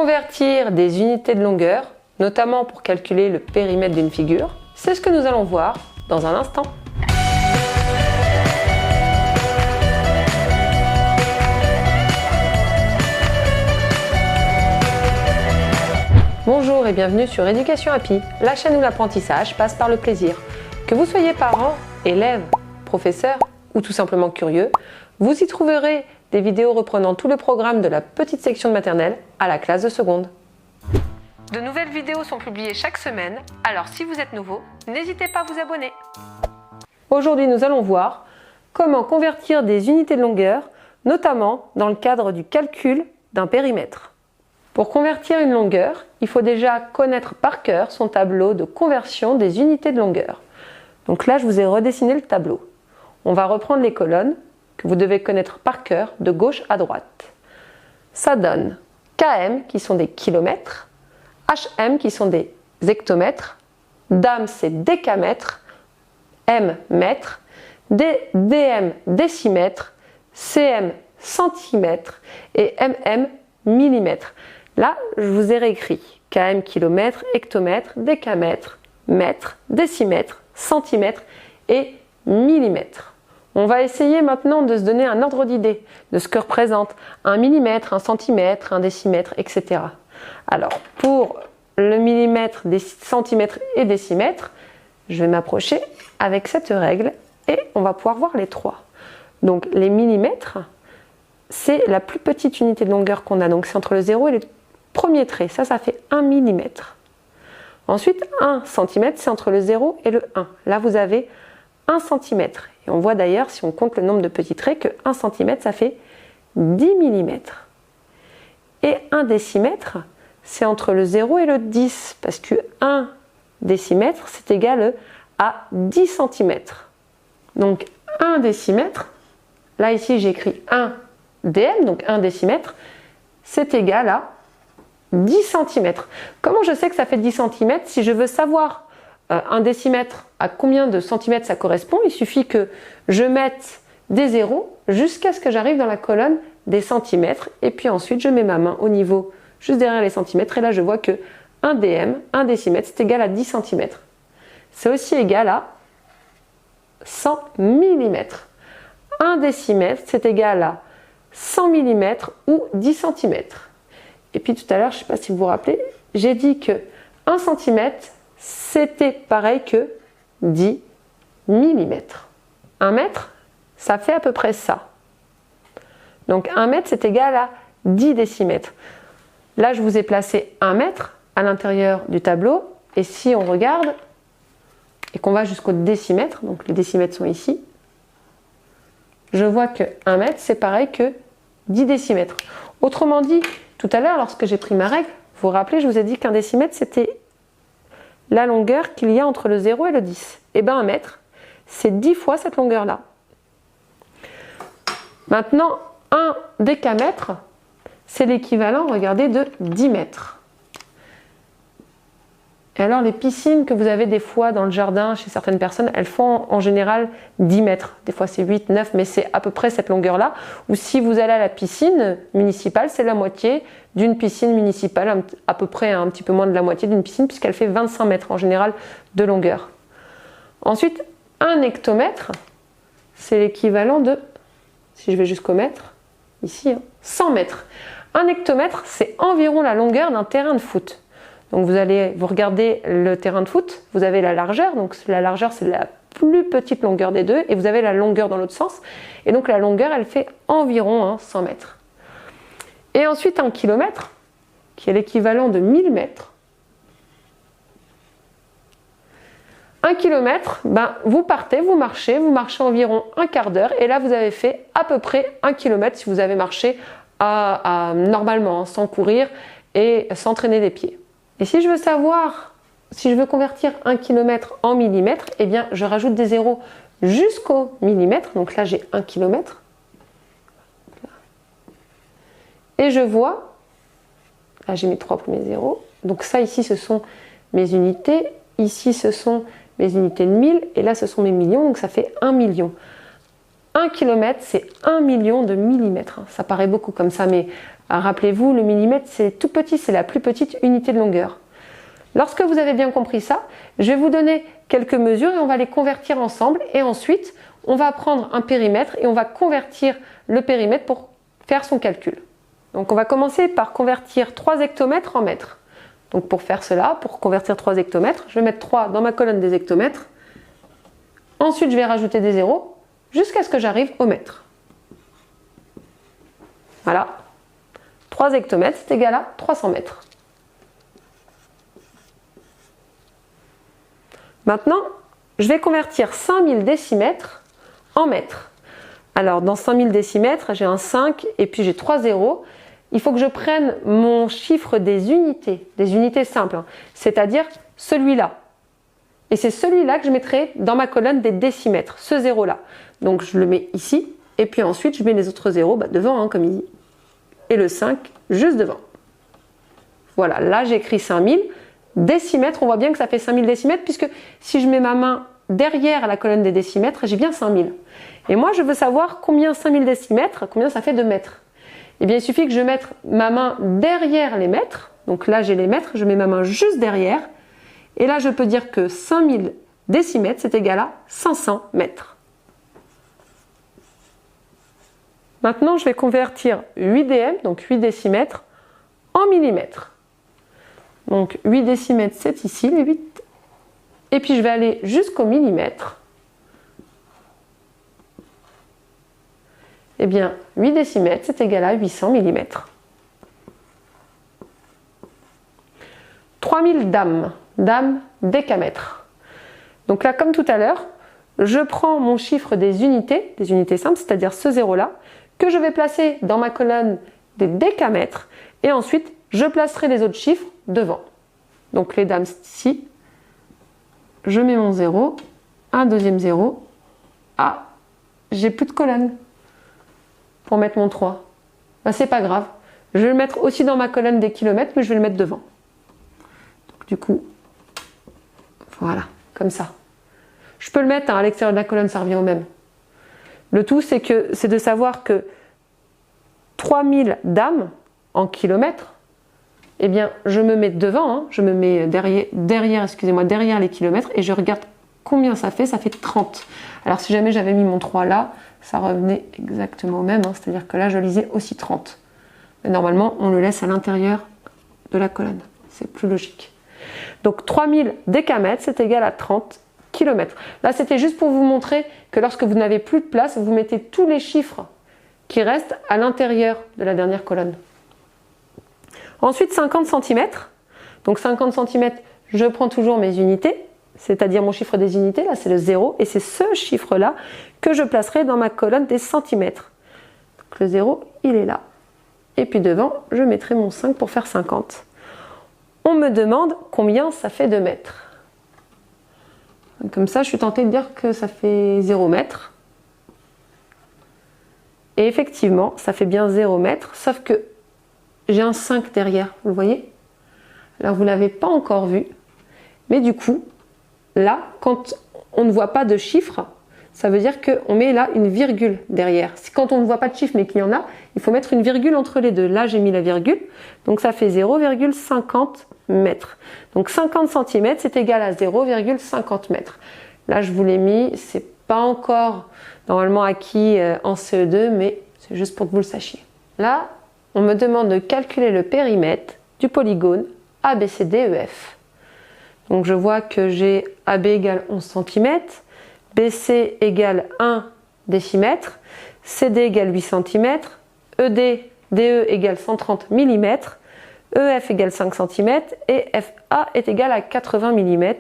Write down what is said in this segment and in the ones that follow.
Convertir des unités de longueur, notamment pour calculer le périmètre d'une figure, c'est ce que nous allons voir dans un instant. Bonjour et bienvenue sur Éducation Happy, la chaîne où l'apprentissage passe par le plaisir. Que vous soyez parents, élèves, professeurs ou tout simplement curieux, vous y trouverez des vidéos reprenant tout le programme de la petite section de maternelle à la classe de seconde. De nouvelles vidéos sont publiées chaque semaine, alors si vous êtes nouveau, n'hésitez pas à vous abonner. Aujourd'hui, nous allons voir comment convertir des unités de longueur, notamment dans le cadre du calcul d'un périmètre. Pour convertir une longueur, il faut déjà connaître par cœur son tableau de conversion des unités de longueur. Donc là, je vous ai redessiné le tableau. On va reprendre les colonnes que vous devez connaître par cœur de gauche à droite. Ça donne km qui sont des kilomètres, hm qui sont des hectomètres, dam c'est décamètre, m mètre, dm décimètre, cm centimètre et mm millimètre. Là, je vous ai réécrit km kilomètre, hectomètre, décamètre, mètre, décimètre, centimètre et millimètre. On va essayer maintenant de se donner un ordre d'idée de ce que représente un millimètre, un centimètre, un décimètre, etc. Alors, pour le millimètre, des centimètres et décimètres, je vais m'approcher avec cette règle et on va pouvoir voir les trois. Donc, les millimètres, c'est la plus petite unité de longueur qu'on a. Donc, c'est entre le 0 et le premier trait. Ça fait 1 millimètre. Ensuite, 1 centimètre, c'est entre le 0 et le 1. Là, vous avez 1 centimètre. Et on voit d'ailleurs, si on compte le nombre de petits traits, que 1 centimètre, ça fait 10 millimètres. Et 1 décimètre, c'est entre le 0 et le 10, parce que 1 décimètre, c'est égal à 10 centimètres. Donc 1 décimètre, là ici j'écris 1 dm, donc 1 décimètre, c'est égal à 10 centimètres. Comment je sais que ça fait 10 centimètres? Si je veux savoir un décimètre, à combien de centimètres ça correspond, il suffit que je mette des zéros jusqu'à ce que j'arrive dans la colonne des centimètres et puis ensuite je mets ma main au niveau juste derrière les centimètres et là je vois que 1 dm, 1 décimètre, c'est égal à 10 centimètres. C'est aussi égal à 100 millimètres. 1 décimètre, c'est égal à 100 millimètres ou 10 centimètres. Et puis tout à l'heure, je ne sais pas si vous vous rappelez, j'ai dit que 1 centimètre, c'était pareil que 10 millimètres. 1 mètre, ça fait à peu près ça. Donc 1 mètre, c'est égal à 10 décimètres. Là, je vous ai placé 1 mètre à l'intérieur du tableau. Et si on regarde et qu'on va jusqu'au décimètre, donc les décimètres sont ici, je vois que 1 mètre, c'est pareil que 10 décimètres. Autrement dit, tout à l'heure, lorsque j'ai pris ma règle, vous vous rappelez, je vous ai dit qu'un décimètre, c'était la longueur qu'il y a entre le 0 et le 10. Et bien 1 mètre, c'est 10 fois cette longueur-là. Maintenant, 1 décamètre, c'est l'équivalent, regardez, de 10 mètres. Et alors les piscines que vous avez des fois dans le jardin chez certaines personnes, elles font en général 10 mètres. Des fois c'est 8, 9, mais c'est à peu près cette longueur-là. Ou si vous allez à la piscine municipale, c'est la moitié d'une piscine municipale, à peu près un petit peu moins de la moitié d'une piscine, puisqu'elle fait 25 mètres en général de longueur. Ensuite, 1 hectomètre, c'est l'équivalent de, si je vais jusqu'au mètre, ici, 100 mètres. 1 hectomètre, c'est environ la longueur d'un terrain de foot. Donc vous regardez le terrain de foot, vous avez la largeur, donc la largeur c'est la plus petite longueur des deux, et vous avez la longueur dans l'autre sens, et donc la longueur elle fait environ 100 mètres. Et ensuite 1 kilomètre, qui est l'équivalent de 1000 mètres. 1 kilomètre, vous partez, vous marchez environ un quart d'heure, et là vous avez fait à peu près 1 kilomètre si vous avez marché normalement, sans courir et sans traîner des pieds. Et si je veux savoir, si je veux convertir 1 km en millimètres, eh bien je rajoute des zéros jusqu'au millimètre. Donc là j'ai 1 km. Et je vois, là j'ai mes 3 premiers zéros. Donc ça ici ce sont mes unités, ici ce sont mes unités de 1000 et là ce sont mes millions, donc ça fait 1 million. 1 km, c'est 1 million de millimètres. Ça paraît beaucoup comme ça, mais rappelez-vous, le millimètre, c'est tout petit, c'est la plus petite unité de longueur. Lorsque vous avez bien compris ça, je vais vous donner quelques mesures et on va les convertir ensemble. Et ensuite, on va prendre un périmètre et on va convertir le périmètre pour faire son calcul. Donc on va commencer par convertir 3 hectomètres en mètres. Donc pour faire cela, pour convertir 3 hectomètres, je vais mettre 3 dans ma colonne des hectomètres. Ensuite, je vais rajouter des zéros jusqu'à ce que j'arrive au mètre. Voilà. 3 hectomètres, c'est égal à 300 mètres. Maintenant, je vais convertir 5000 décimètres en mètres. Alors, dans 5000 décimètres, j'ai un 5 et puis j'ai 3 zéros. Il faut que je prenne mon chiffre des unités simples, hein, c'est-à-dire celui-là. Et c'est celui-là que je mettrai dans ma colonne des décimètres, ce zéro-là. Donc, je le mets ici et puis ensuite, je mets les autres zéros devant, hein, comme il dit. Et le 5 juste devant. Voilà, là, j'écris 5000. Décimètres, on voit bien que ça fait 5000 décimètres, puisque si je mets ma main derrière la colonne des décimètres, j'ai bien 5000. Et moi, je veux savoir combien 5000 décimètres, combien ça fait de mètres. Eh bien, il suffit que je mette ma main derrière les mètres. Donc là, j'ai les mètres, je mets ma main juste derrière. Et là, je peux dire que 5000 décimètres, c'est égal à 500 mètres. Maintenant, je vais convertir 8 dm, donc 8 décimètres, en millimètres. Donc 8 décimètres, c'est ici, les 8. Et puis je vais aller jusqu'au millimètre. Eh bien, 8 décimètres, c'est égal à 800 millimètres. 3000 dames, décamètres. Donc là, comme tout à l'heure, je prends mon chiffre des unités simples, c'est-à-dire ce zéro-là, que je vais placer dans ma colonne des décamètres, et ensuite, je placerai les autres chiffres devant. Donc les dames ici, je mets mon 0, un deuxième 0. Ah, j'ai plus de colonne pour mettre mon 3. Ben, c'est pas grave. Je vais le mettre aussi dans ma colonne des kilomètres, mais je vais le mettre devant. Donc du coup, voilà, comme ça. Je peux le mettre à l'extérieur de la colonne, ça revient au même. Le tout, c'est de savoir que 3000 dames en kilomètres, eh bien, je me mets devant, hein, je me mets derrière les kilomètres et je regarde combien ça fait 30. Alors si jamais j'avais mis mon 3 là, ça revenait exactement au même, hein, c'est-à-dire que là je lisais aussi 30. Mais normalement, on le laisse à l'intérieur de la colonne, c'est plus logique. Donc 3000 décamètres, c'est égal à 30 km. Là, c'était juste pour vous montrer que lorsque vous n'avez plus de place, vous mettez tous les chiffres qui restent à l'intérieur de la dernière colonne. Ensuite, 50 cm. Donc 50 cm, je prends toujours mes unités, c'est-à-dire mon chiffre des unités, là c'est le 0, et c'est ce chiffre-là que je placerai dans ma colonne des centimètres. Donc le 0, il est là. Et puis devant, je mettrai mon 5 pour faire 50. On me demande combien ça fait de mètres. Comme ça, je suis tentée de dire que ça fait 0 mètre. Et effectivement, ça fait bien 0 mètre, sauf que j'ai un 5 derrière, vous le voyez? Alors vous ne l'avez pas encore vu, mais du coup, là, quand on ne voit pas de chiffre, ça veut dire qu'on met là une virgule derrière. Quand on ne voit pas de chiffre mais qu'il y en a, il faut mettre une virgule entre les deux. Là, j'ai mis la virgule, donc ça fait 0,50 mètres. Donc 50 cm, c'est égal à 0,50 mètres. Là, je vous l'ai mis, c'est pas encore normalement acquis en CE2, mais c'est juste pour que vous le sachiez. Là, on me demande de calculer le périmètre du polygone ABCDEF. Donc je vois que j'ai AB égale 11 cm, BC égale 1 décimètre, CD égale 8 cm, ED, DE égale 130 mm, EF égale 5 cm et FA est égal à 80 mm.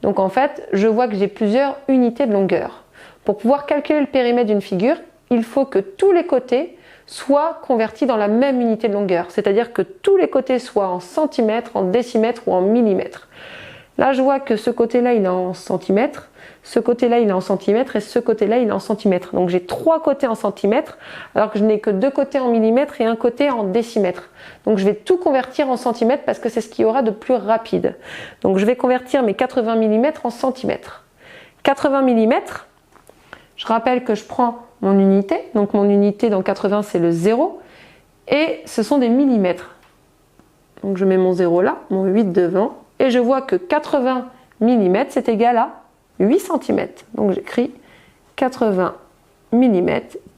Donc en fait, je vois que j'ai plusieurs unités de longueur. Pour pouvoir calculer le périmètre d'une figure, il faut que tous les côtés soient convertis dans la même unité de longueur. C'est-à-dire que tous les côtés soient en centimètres, en décimètres ou en millimètres. Là, je vois que ce côté-là, il est en centimètres, ce côté-là, il est en centimètres et ce côté-là, il est en centimètres. Donc j'ai 3 côtés en centimètres, alors que je n'ai que 2 côtés en millimètres et un côté en décimètres. Donc je vais tout convertir en centimètres parce que c'est ce qu'il y aura de plus rapide. Donc je vais convertir mes 80 mm en centimètres. 80 mm, Je rappelle que je prends mon unité, donc mon unité dans 80 c'est le 0, et ce sont des millimètres. Donc je mets mon 0 là, mon 8 devant, et je vois que 80 mm c'est égal à 8 cm. Donc j'écris 80 mm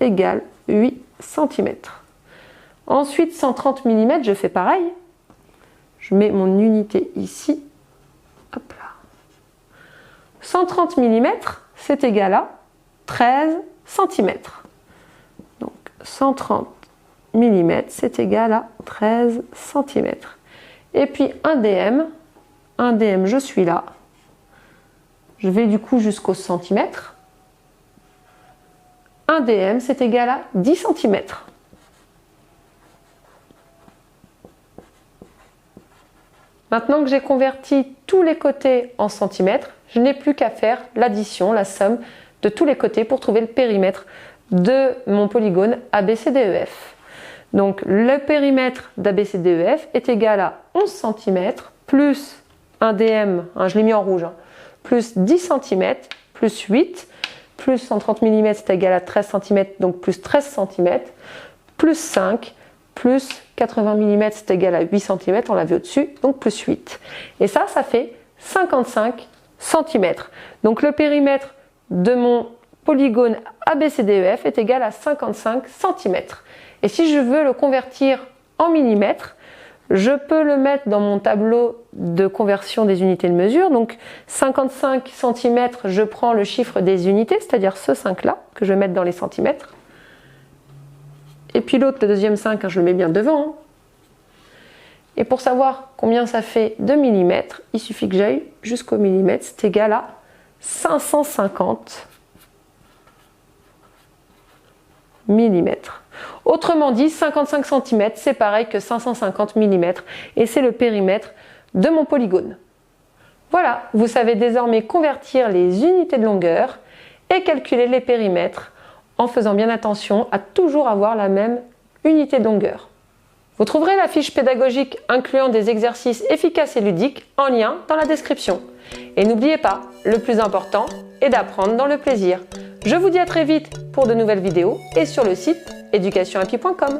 égale 8 cm. Ensuite 130 mm, je fais pareil. Je mets mon unité ici. Hop là. 130 mm c'est égal à 13 cm. Donc 130 mm c'est égal à 13 cm. Et puis un dm, je suis là. Je vais du coup jusqu'au centimètre. 1 dm c'est égal à 10 cm. Maintenant que j'ai converti tous les côtés en centimètres, je n'ai plus qu'à faire l'addition, la somme de tous les côtés pour trouver le périmètre de mon polygone ABCDEF. Donc le périmètre d'ABCDEF est égal à 11 cm plus 1 dm, je l'ai mis en rouge, plus 10 cm plus 8, plus 130 mm c'est égal à 13 cm, donc plus 13 cm, plus 5, plus 80 mm c'est égal à 8 cm, on l'a vu au-dessus, donc plus 8. Et ça fait 55 cm. Donc le périmètre de mon polygone ABCDEF est égal à 55 cm. Et si je veux le convertir en millimètres, je peux le mettre dans mon tableau de conversion des unités de mesure. Donc 55 cm, je prends le chiffre des unités, c'est-à-dire ce 5-là, que je vais mettre dans les centimètres. Et puis l'autre, le deuxième 5, je le mets bien devant. Et pour savoir combien ça fait de millimètres, il suffit que j'aille jusqu'au millimètre, c'est égal à 550 millimètres. Autrement dit, 55 cm, c'est pareil que 550 mm, et c'est le périmètre de mon polygone. Voilà, vous savez désormais convertir les unités de longueur et calculer les périmètres en faisant bien attention à toujours avoir la même unité de longueur. Vous trouverez la fiche pédagogique incluant des exercices efficaces et ludiques en lien dans la description. Et n'oubliez pas, le plus important est d'apprendre dans le plaisir. Je vous dis à très vite pour de nouvelles vidéos et sur le site educationhappy.com.